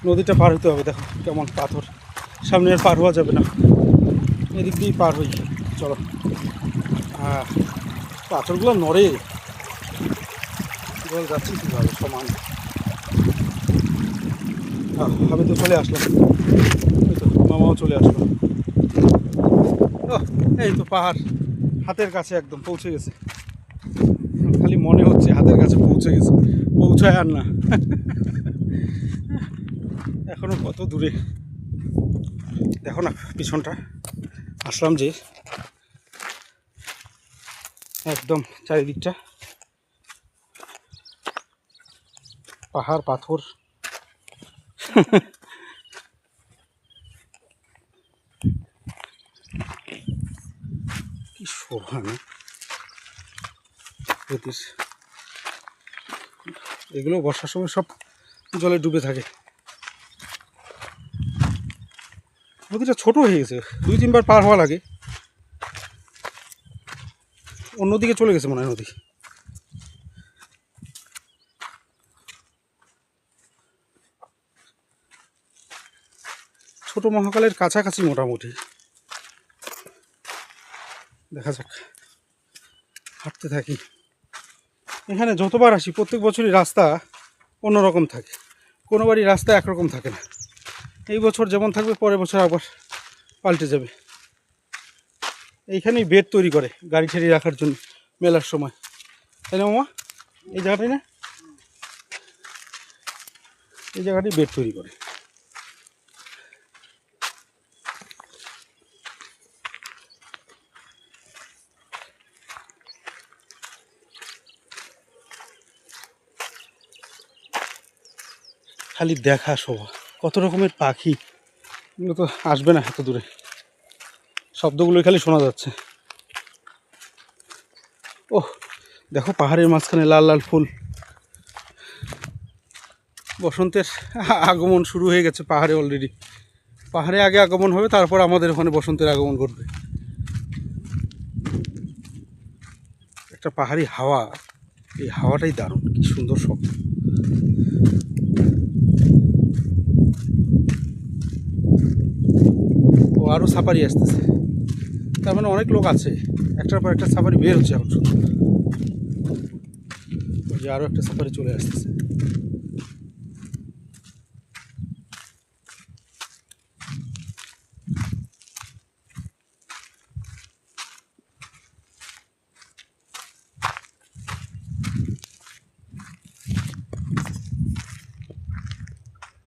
নদীটা পার হতে হবে। দেখো কেমন পাথর, সামনে আর পার হওয়া যাবে না, এদিক দিয়েই পার হই। চলো, পাথরগুলো নড়ে, জল যাচ্ছি কীভাবে সমান। আমি তো চলে আসলাম, এই তো মামাও চলে আসলো। এই তো পাহাড় হাতের কাছে একদম পৌঁছে গেছে, খালি মনে হচ্ছে হাতের কাছে পৌঁছে গেছে, পৌঁছায় আর না। এখনো কত দূরে দেখো না পিছনটা। আসলাম যে একদম চারিদিকটা পাহাড় পাথর। কি শোভা না প্রকৃতির। এগুলো বর্ষার সময় সব জলে ডুবে থাকে। নদীটা ছোট হয়ে গেছে, 2-3 বার পার হওয়া লাগে। অন্যদিকে চলে গেছে মনে হয় নদী। ছোট মহাকালের কাছাকাছি মোটামুটি। দেখা যাক, হাঁটতে থাকি। এখানে যতবার আসি প্রত্যেক বছরই রাস্তা অন্যরকম থাকে, কোনো বাড়ি রাস্তা একরকম থাকে না। এই বছর যেমন থাকবে পরের বছর আবার পাল্টে যাবে। এইখানেই বেড তৈরি করে গাড়ি ঠেড়ি রাখার জন্য মেলার সময়, তাই না মামা? এই জায়গাটাই না, এই জায়গাটাই বেড তৈরি করে। খালি দেখা শোভা, কত রকমের পাখি, এগুলো তো আসবে না এত দূরে, শব্দগুলোই খালি শোনা যাচ্ছে। ওহ দেখো পাহাড়ের মাঝখানে লাল লাল ফুল, বসন্তের আগমন শুরু হয়ে গেছে পাহাড়ে অলরেডি। পাহাড়ে আগে আগমন হবে, তারপর আমাদের ওখানে বসন্তের আগমন ঘটবে। একটা পাহাড়ি হাওয়া, এই হাওয়াটাই দারুণ, কি সুন্দর শব্দ। ও আরও সাফারি আসতেছে, তার মানে অনেক লোক আছে, একটার পর একটা সাফারি বের হচ্ছে এখন শুধু। ওই যে আরও একটা সাফারি চলে আসতেছে।